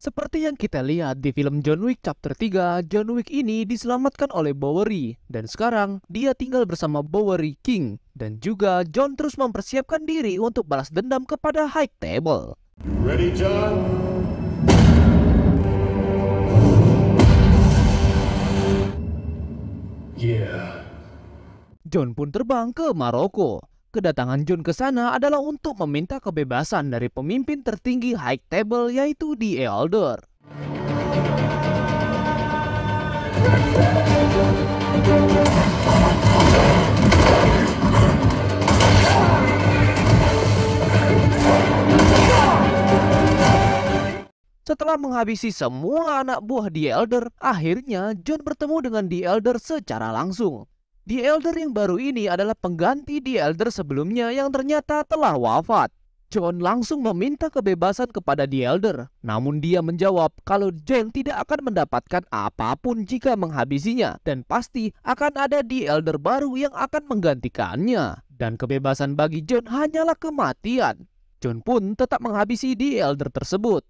Seperti yang kita lihat di film John Wick Chapter 3, John Wick ini diselamatkan oleh Bowery. Dan sekarang dia tinggal bersama Bowery King. Dan juga John terus mempersiapkan diri untuk balas dendam kepada High Table. Ready, John? Yeah. John pun terbang ke Maroko. Kedatangan John ke sana adalah untuk meminta kebebasan dari pemimpin tertinggi High Table, yaitu The Elder. Setelah menghabisi semua anak buah The Elder, akhirnya John bertemu dengan The Elder secara langsung. The Elder yang baru ini adalah pengganti The Elder sebelumnya yang ternyata telah wafat. John langsung meminta kebebasan kepada The Elder. Namun dia menjawab kalau John tidak akan mendapatkan apapun jika menghabisinya. Dan pasti akan ada The Elder baru yang akan menggantikannya. Dan kebebasan bagi John hanyalah kematian. John pun tetap menghabisi The Elder tersebut.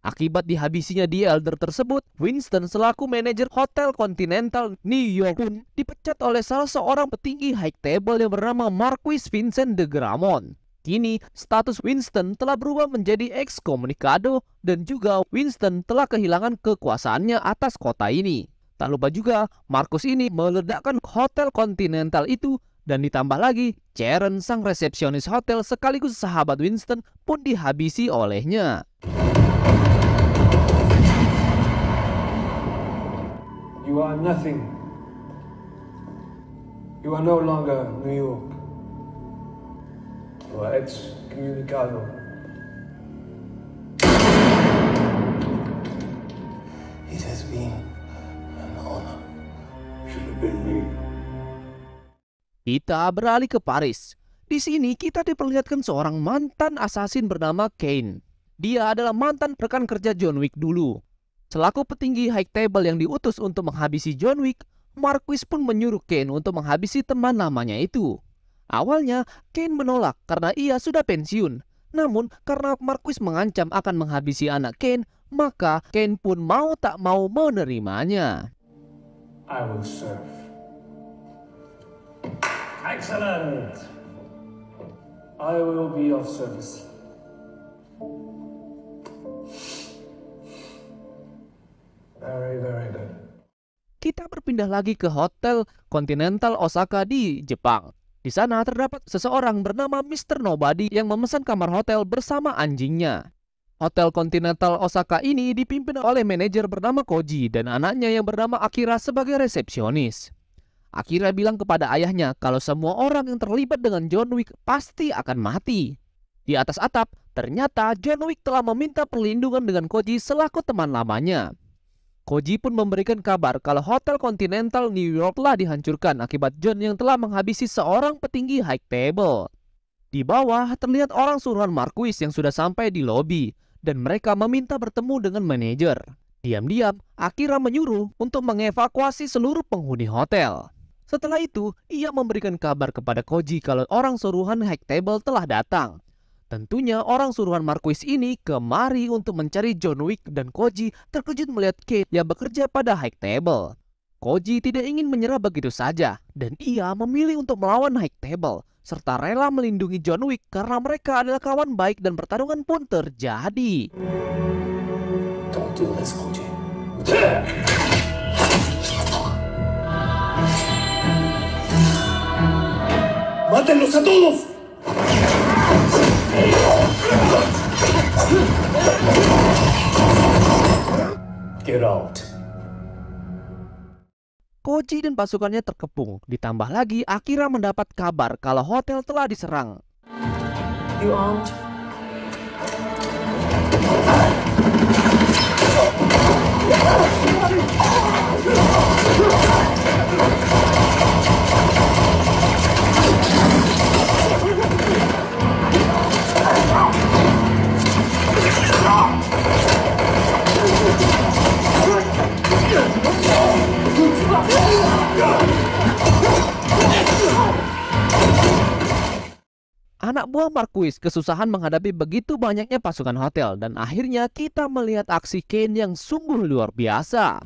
Akibat dihabisinya The Elder tersebut, Winston selaku manajer Hotel Continental New York pun dipecat oleh salah seorang petinggi High Table yang bernama Marquis Vincent de Gramont. Kini, status Winston telah berubah menjadi excommunicado dan juga Winston telah kehilangan kekuasaannya atas kota ini. Tak lupa juga, Marcus ini meledakkan Hotel Continental itu dan ditambah lagi, Sharon sang resepsionis hotel sekaligus sahabat Winston pun dihabisi olehnya. You are nothing. You are no longer New York. You are excommunicado. It has been an honor. Should have been me. Kita beralih ke Paris. Di sini kita diperlihatkan seorang mantan asasin bernama Kane. Dia adalah mantan rekan kerja John Wick dulu. Selaku petinggi High Table yang diutus untuk menghabisi John Wick, Marquis pun menyuruh Kane untuk menghabisi teman lamanya itu. Awalnya, Kane menolak karena ia sudah pensiun. Namun, karena Marquis mengancam akan menghabisi anak Kane, maka Kane pun mau tak mau menerimanya. I will serve. Excellent. I will be of service. Very, very good. Kita berpindah lagi ke Hotel Continental Osaka di Jepang. Di sana terdapat seseorang bernama Mr. Nobody yang memesan kamar hotel bersama anjingnya. Hotel Continental Osaka ini dipimpin oleh manajer bernama Koji dan anaknya yang bernama Akira sebagai resepsionis. Akira bilang kepada ayahnya kalau semua orang yang terlibat dengan John Wick pasti akan mati. Di atas atap, ternyata John Wick telah meminta perlindungan dengan Koji selaku teman lamanya. Koji pun memberikan kabar kalau Hotel Continental New York telah dihancurkan akibat John yang telah menghabisi seorang petinggi High Table. Di bawah terlihat orang suruhan Marquis yang sudah sampai di lobi dan mereka meminta bertemu dengan manajer. Diam-diam, Akira menyuruh untuk mengevakuasi seluruh penghuni hotel. Setelah itu, ia memberikan kabar kepada Koji kalau orang suruhan High Table telah datang. Tentunya orang suruhan Marquis ini kemari untuk mencari John Wick dan Koji terkejut melihat Kane yang bekerja pada High Table. Koji tidak ingin menyerah begitu saja dan ia memilih untuk melawan High Table serta rela melindungi John Wick karena mereka adalah kawan baik dan pertarungan pun terjadi. Don't do this, Koji. ¡Mátenlos a todos! Get out. Koji dan pasukannya terkepung. Ditambah lagi Akira mendapat kabar kalau hotel telah diserang. You armed? Anak buah Marquis kesusahan menghadapi begitu banyaknya pasukan hotel dan akhirnya kita melihat aksi Kane yang sungguh luar biasa.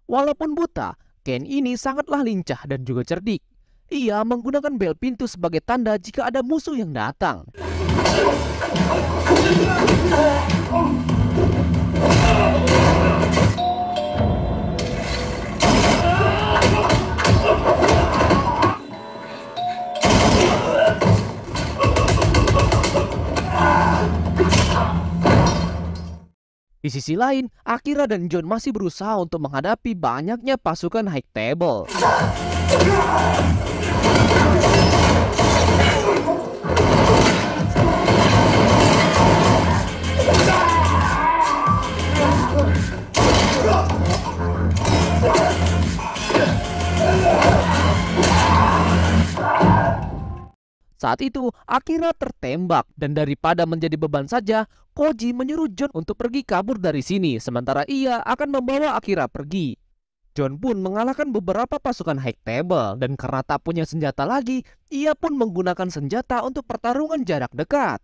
Walaupun buta, Kane ini sangatlah lincah dan juga cerdik. Ia menggunakan bel pintu sebagai tanda jika ada musuh yang datang. Di sisi lain, Akira dan John masih berusaha untuk menghadapi banyaknya pasukan High Table. Saat itu, Akira tertembak dan daripada menjadi beban saja, Koji menyuruh John untuk pergi kabur dari sini, sementara ia akan membawa Akira pergi. John pun mengalahkan beberapa pasukan High Table dan karena tak punya senjata lagi, ia pun menggunakan senjata untuk pertarungan jarak dekat.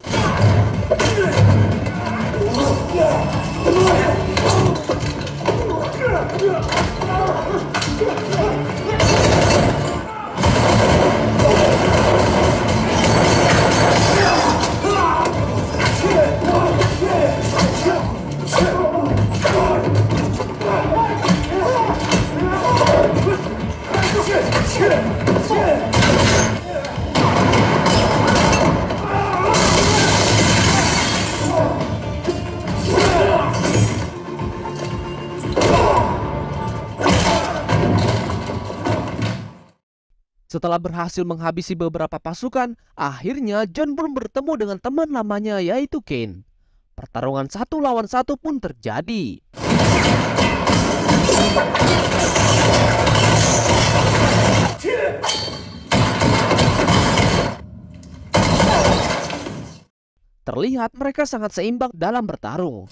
Setelah berhasil menghabisi beberapa pasukan, akhirnya John pun bertemu dengan teman lamanya yaitu Kane. Pertarungan 1 lawan 1 pun terjadi. Terlihat mereka sangat seimbang dalam bertarung.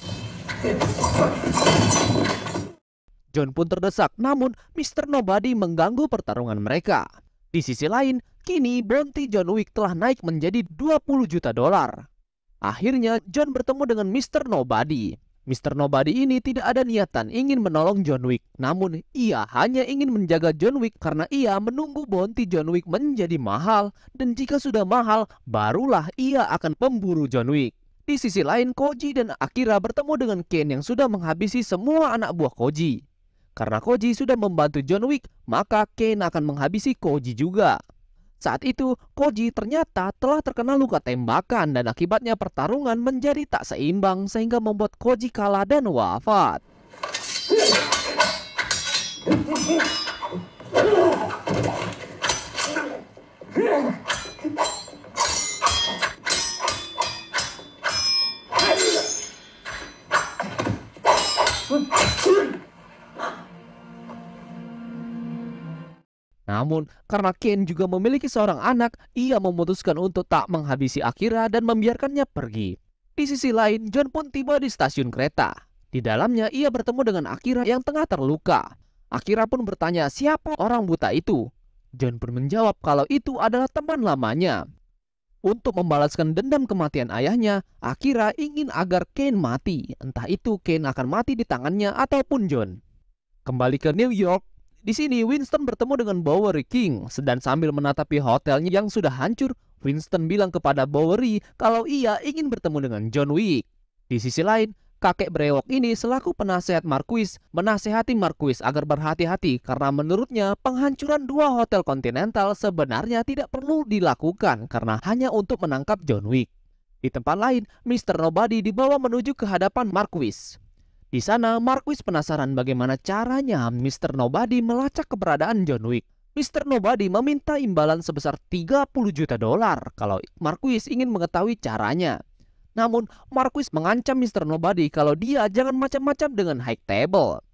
John pun terdesak, namun Mr. Nobody mengganggu pertarungan mereka. Di sisi lain, kini bounty John Wick telah naik menjadi 20 juta dolar. Akhirnya John bertemu dengan Mr. Nobody. Mr. Nobody ini tidak ada niatan ingin menolong John Wick, namun ia hanya ingin menjaga John Wick karena ia menunggu bounty John Wick menjadi mahal, dan jika sudah mahal, barulah ia akan memburu John Wick. Di sisi lain, Koji dan Akira bertemu dengan Kane yang sudah menghabisi semua anak buah Koji. Karena Koji sudah membantu John Wick, maka Kane akan menghabisi Koji juga. Saat itu, Koji ternyata telah terkena luka tembakan dan akibatnya pertarungan menjadi tak seimbang sehingga membuat Koji kalah dan wafat. Namun, karena Kane juga memiliki seorang anak, ia memutuskan untuk tak menghabisi Akira dan membiarkannya pergi. Di sisi lain, John pun tiba di stasiun kereta. Di dalamnya, ia bertemu dengan Akira yang tengah terluka. Akira pun bertanya siapa orang buta itu. John pun menjawab kalau itu adalah teman lamanya. Untuk membalaskan dendam kematian ayahnya, Akira ingin agar Kane mati. Entah itu Kane akan mati di tangannya ataupun John. Kembali ke New York. Di sini Winston bertemu dengan Bowery King, dan sambil menatapi hotelnya yang sudah hancur, Winston bilang kepada Bowery kalau ia ingin bertemu dengan John Wick. Di sisi lain, kakek brewok ini selaku penasehat Marquis menasehati Marquis agar berhati-hati karena menurutnya penghancuran 2 hotel Continental sebenarnya tidak perlu dilakukan karena hanya untuk menangkap John Wick. Di tempat lain, Mr. Nobody dibawa menuju ke hadapan Marquis. Di sana, Marquis penasaran bagaimana caranya Mr. Nobody melacak keberadaan John Wick. Mr. Nobody meminta imbalan sebesar 30 juta dolar kalau Marquis ingin mengetahui caranya. Namun, Marquis mengancam Mr. Nobody kalau dia jangan macam-macam dengan High Table.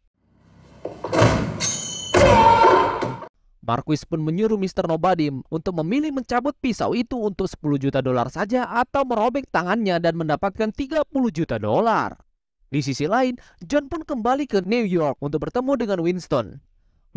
Marquis pun menyuruh Mr. Nobody untuk memilih mencabut pisau itu untuk 10 juta dolar saja atau merobek tangannya dan mendapatkan 30 juta dolar. Di sisi lain, John pun kembali ke New York untuk bertemu dengan Winston.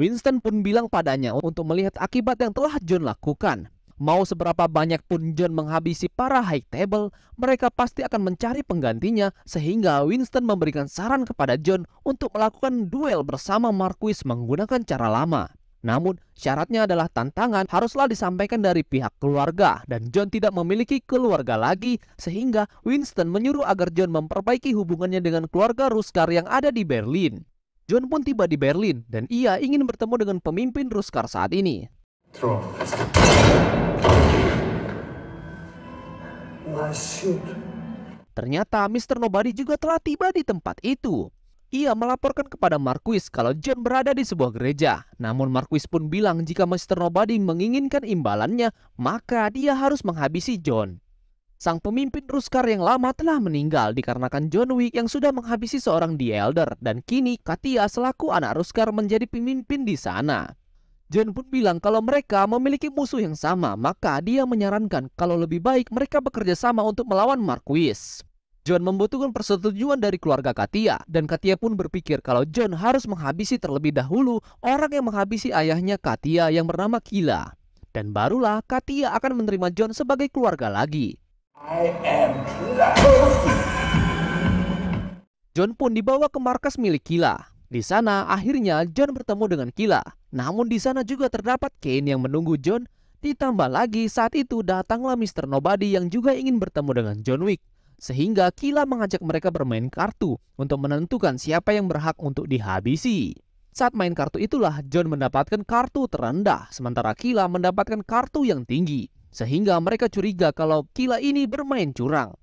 Winston pun bilang padanya untuk melihat akibat yang telah John lakukan. Mau seberapa banyak pun John menghabisi para High Table, mereka pasti akan mencari penggantinya, sehingga Winston memberikan saran kepada John untuk melakukan duel bersama Marquis menggunakan cara lama. Namun syaratnya adalah tantangan haruslah disampaikan dari pihak keluarga, dan John tidak memiliki keluarga lagi, sehingga Winston menyuruh agar John memperbaiki hubungannya dengan keluarga Ruskar yang ada di Berlin. John pun tiba di Berlin dan ia ingin bertemu dengan pemimpin Ruskar saat ini. Throw. Shoot. Ternyata Mr. Nobody juga telah tiba di tempat itu. Ia melaporkan kepada Marquis kalau John berada di sebuah gereja. Namun Marquis pun bilang jika Mr. Nobody menginginkan imbalannya, maka dia harus menghabisi John. Sang pemimpin Ruskar yang lama telah meninggal dikarenakan John Wick yang sudah menghabisi seorang The Elder, dan kini Katia selaku anak Ruskar menjadi pemimpin di sana. John pun bilang kalau mereka memiliki musuh yang sama, maka dia menyarankan kalau lebih baik mereka bekerja sama untuk melawan Marquis. John membutuhkan persetujuan dari keluarga Katia, dan Katia pun berpikir kalau John harus menghabisi terlebih dahulu orang yang menghabisi ayahnya Katia yang bernama Kila. Dan barulah Katia akan menerima John sebagai keluarga lagi. John pun dibawa ke markas milik Kila. Di sana akhirnya John bertemu dengan Kila. Namun di sana juga terdapat Kane yang menunggu John. Ditambah lagi saat itu datanglah Mr. Nobody yang juga ingin bertemu dengan John Wick. Sehingga Kila mengajak mereka bermain kartu untuk menentukan siapa yang berhak untuk dihabisi. Saat main kartu itulah John mendapatkan kartu terendah, sementara Kila mendapatkan kartu yang tinggi. Sehingga mereka curiga kalau Kila ini bermain curang.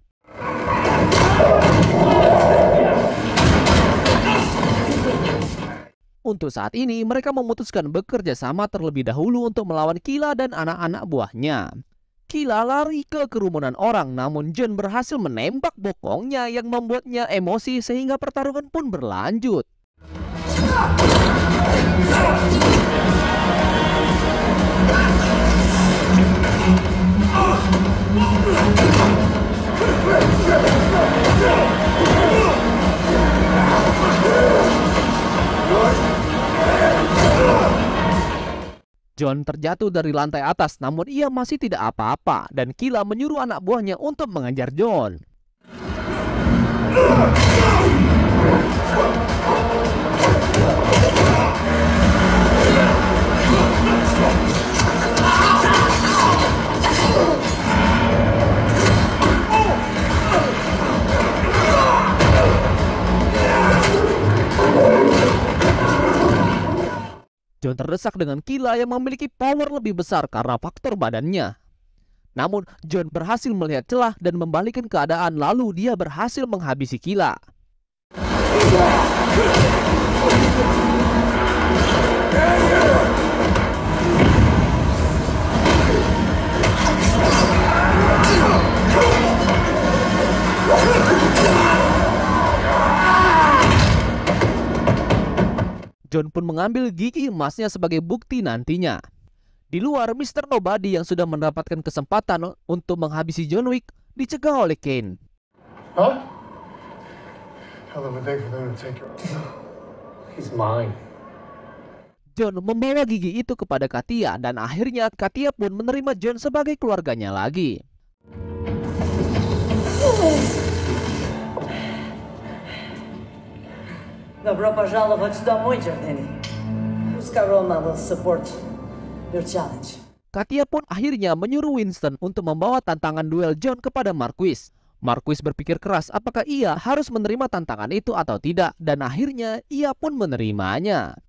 Untuk saat ini mereka memutuskan bekerja sama terlebih dahulu untuk melawan Kila dan anak-anak buahnya. Kila lari ke kerumunan orang, namun John berhasil menembak bokongnya yang membuatnya emosi sehingga pertarungan pun berlanjut. John terjatuh dari lantai atas, namun ia masih tidak apa-apa, dan Kila menyuruh anak buahnya untuk mengejar John. John terdesak dengan Kila yang memiliki power lebih besar karena faktor badannya. Namun John berhasil melihat celah dan membalikkan keadaan, lalu dia berhasil menghabisi Kila. John pun mengambil gigi emasnya sebagai bukti nantinya. Di luar, Mr. Nobody yang sudah mendapatkan kesempatan untuk menghabisi John Wick dicegah oleh Kane. Huh? Hell of a day for them to take her. He's mine. John membawa gigi itu kepada Katia, dan akhirnya Katia pun menerima John sebagai keluarganya lagi. Добро пожаловать домой, Джордани. Ruskarola will support your challenge. Katia pun akhirnya menyuruh Winston untuk membawa tantangan duel John kepada Marquis. Marquis berpikir keras apakah ia harus menerima tantangan itu atau tidak, dan akhirnya ia pun menerimanya.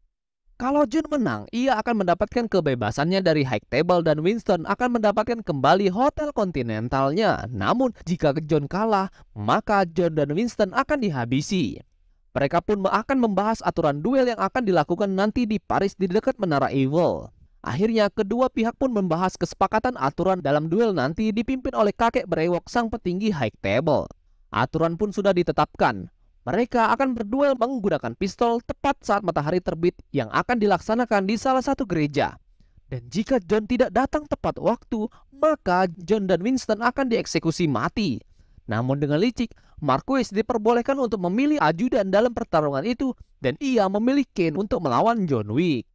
Kalau John menang, ia akan mendapatkan kebebasannya dari High Table dan Winston akan mendapatkan kembali Hotel Continentalnya. Namun jika John kalah, maka John dan Winston akan dihabisi. Mereka pun akan membahas aturan duel yang akan dilakukan nanti di Paris di dekat Menara Eiffel. Akhirnya kedua pihak pun membahas kesepakatan aturan dalam duel nanti dipimpin oleh kakek berewok sang petinggi High Table. Aturan pun sudah ditetapkan. Mereka akan berduel menggunakan pistol tepat saat matahari terbit yang akan dilaksanakan di salah satu gereja. Dan jika John tidak datang tepat waktu, maka John dan Winston akan dieksekusi mati. Namun dengan licik, Marquis diperbolehkan untuk memilih ajudan dalam pertarungan itu dan ia memilih Kane untuk melawan John Wick.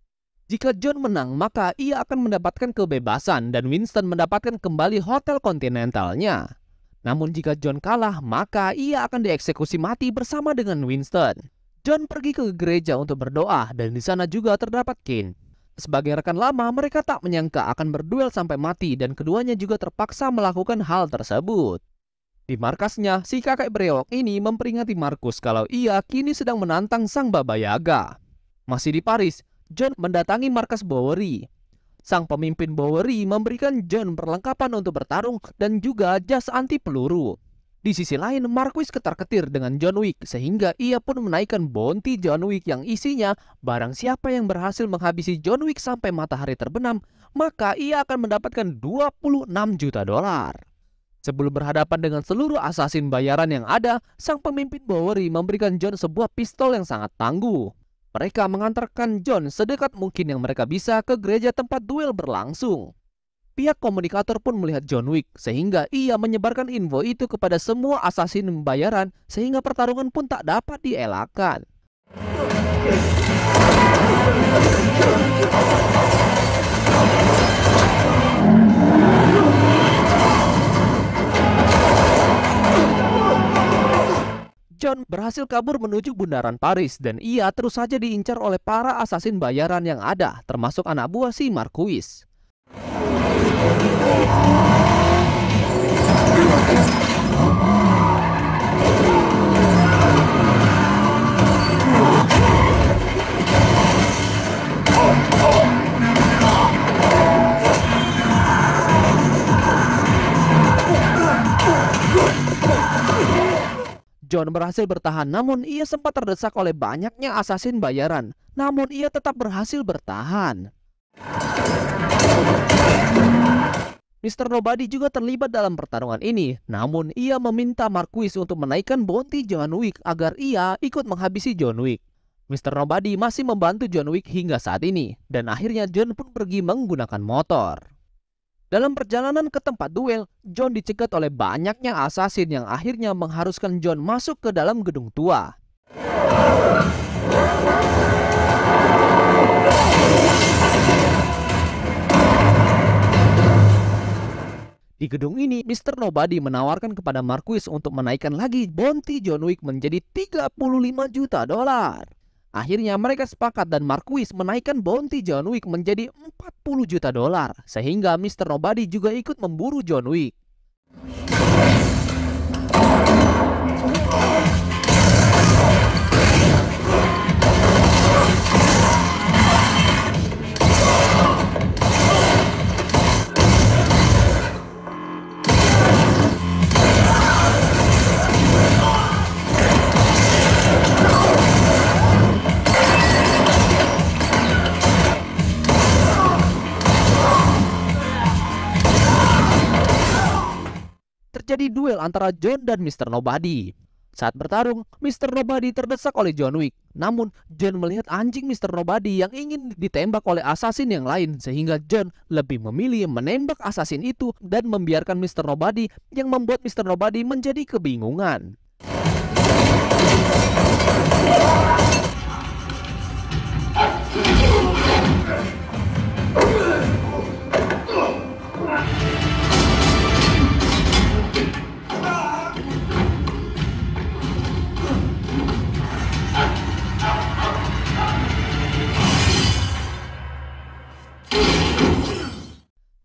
Jika John menang, maka ia akan mendapatkan kebebasan dan Winston mendapatkan kembali Hotel Continentalnya. Namun jika John kalah, maka ia akan dieksekusi mati bersama dengan Winston. John pergi ke gereja untuk berdoa dan di sana juga terdapat Kane. Sebagai rekan lama, mereka tak menyangka akan berduel sampai mati dan keduanya juga terpaksa melakukan hal tersebut. Di markasnya, si kakek brewok ini memperingati Marcus kalau ia kini sedang menantang sang Baba Yaga. Masih di Paris, John mendatangi markas Bowery. Sang pemimpin Bowery memberikan John perlengkapan untuk bertarung dan juga jas anti peluru. Di sisi lain, Marquis ketar-ketir dengan John Wick sehingga ia pun menaikkan bounty John Wick yang isinya barang siapa yang berhasil menghabisi John Wick sampai matahari terbenam, maka ia akan mendapatkan 26 juta dolar. Sebelum berhadapan dengan seluruh asasin bayaran yang ada, sang pemimpin Bowery memberikan John sebuah pistol yang sangat tangguh. Mereka mengantarkan John sedekat mungkin yang mereka bisa ke gereja tempat duel berlangsung. Pihak komunikator pun melihat John Wick sehingga ia menyebarkan info itu kepada semua asasin bayaran sehingga pertarungan pun tak dapat dielakkan. John berhasil kabur menuju bundaran Paris dan ia terus saja diincar oleh para asasin bayaran yang ada, termasuk anak buah si Marquis. John berhasil bertahan, namun ia sempat terdesak oleh banyaknya asasin bayaran. Namun ia tetap berhasil bertahan. Mr. Nobody juga terlibat dalam pertarungan ini, namun ia meminta Marquis untuk menaikkan bounty John Wick agar ia ikut menghabisi John Wick. Mr. Nobody masih membantu John Wick hingga saat ini, dan akhirnya John pun pergi menggunakan motor. Dalam perjalanan ke tempat duel, John dicegat oleh banyaknya asasin yang akhirnya mengharuskan John masuk ke dalam gedung tua. Di gedung ini, Mr. Nobody menawarkan kepada Marquis untuk menaikkan lagi bounty John Wick menjadi 35 juta dolar. Akhirnya mereka sepakat dan Marquis menaikkan bounty John Wick menjadi 40 juta dolar. Sehingga Mr. Nobody juga ikut memburu John Wick. Terjadi duel antara John dan Mr. Nobody. Saat bertarung, Mr. Nobody terdesak oleh John Wick. Namun, John melihat anjing Mr. Nobody yang ingin ditembak oleh asasin yang lain sehingga John lebih memilih menembak asasin itu dan membiarkan Mr. Nobody yang membuat Mr. Nobody menjadi kebingungan.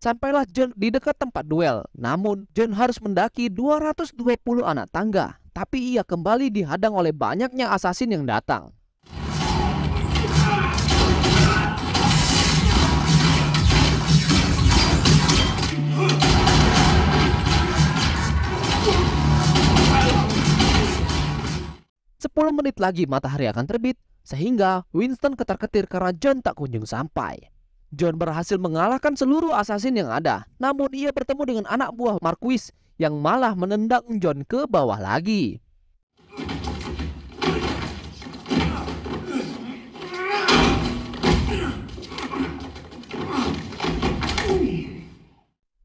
Sampailah John di dekat tempat duel. Namun, John harus mendaki 220 anak tangga. Tapi ia kembali dihadang oleh banyaknya asasin yang datang. Sepuluh menit lagi matahari akan terbit, sehingga Winston ketar-ketir karena John tak kunjung sampai. John berhasil mengalahkan seluruh asasin yang ada, namun ia bertemu dengan anak buah Marquis yang malah menendang John ke bawah lagi.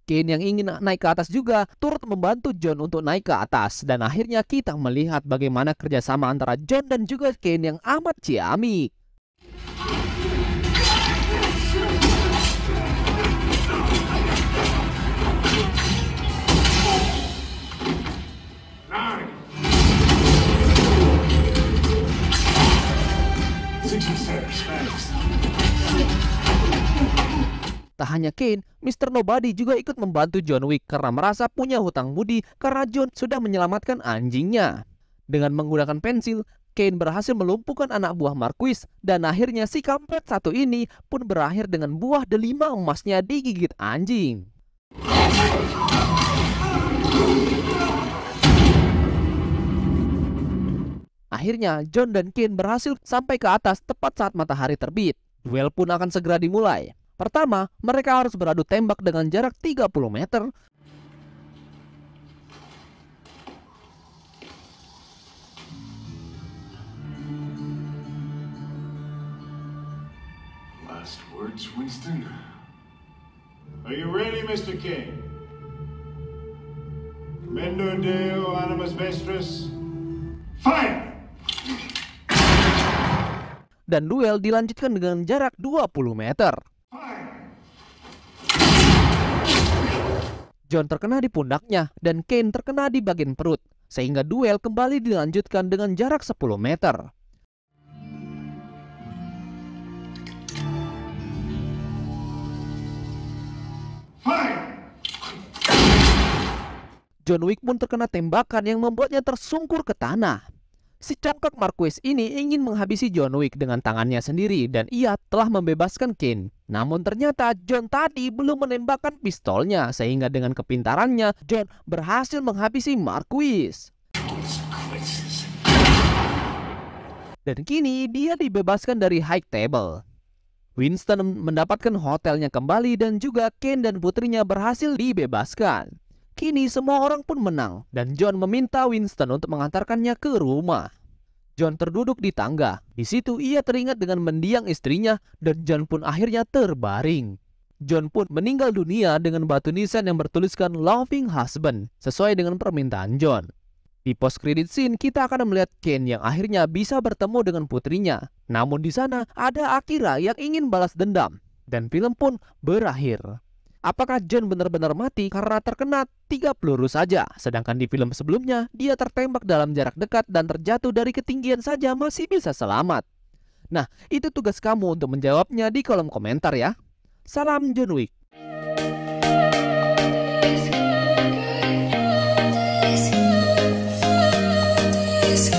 Kane yang ingin naik ke atas juga turut membantu John untuk naik ke atas. Dan akhirnya kita melihat bagaimana kerjasama antara John dan juga Kane yang amat ciamik. Tak hanya Kane, Mr. Nobody juga ikut membantu John Wick karena merasa punya hutang budi karena John sudah menyelamatkan anjingnya. Dengan menggunakan pensil, Kane berhasil melumpuhkan anak buah Marquis dan akhirnya si kampret satu ini pun berakhir dengan buah delima emasnya digigit anjing. Akhirnya John dan Kane berhasil sampai ke atas tepat saat matahari terbit. Duel pun akan segera dimulai. Pertama, mereka harus beradu tembak dengan jarak 30 meter. Last words, Winston. Are you ready, Mr. King? Mendo Deo Animus Vestris. Fire! Dan duel dilanjutkan dengan jarak 20 meter. John terkena di pundaknya dan Kane terkena di bagian perut, sehingga duel kembali dilanjutkan dengan jarak 10 meter. John Wick pun terkena tembakan yang membuatnya tersungkur ke tanah. Si congkak Marquis ini ingin menghabisi John Wick dengan tangannya sendiri dan ia telah membebaskan Kane. Namun ternyata John tadi belum menembakkan pistolnya sehingga dengan kepintarannya John berhasil menghabisi Marquis. Dan kini dia dibebaskan dari High Table. Winston mendapatkan hotelnya kembali dan juga Kane dan putrinya berhasil dibebaskan. Kini semua orang pun menang dan John meminta Winston untuk mengantarkannya ke rumah. John terduduk di tangga. Di situ ia teringat dengan mendiang istrinya dan John pun akhirnya terbaring. John pun meninggal dunia dengan batu nisan yang bertuliskan Loving Husband sesuai dengan permintaan John. Di post credit scene kita akan melihat Kane yang akhirnya bisa bertemu dengan putrinya. Namun di sana ada Akira yang ingin balas dendam dan film pun berakhir. Apakah John benar-benar mati karena terkena 3 peluru saja, sedangkan di film sebelumnya dia tertembak dalam jarak dekat dan terjatuh dari ketinggian saja masih bisa selamat? Nah, itu tugas kamu untuk menjawabnya di kolom komentar ya. Salam John Wick. This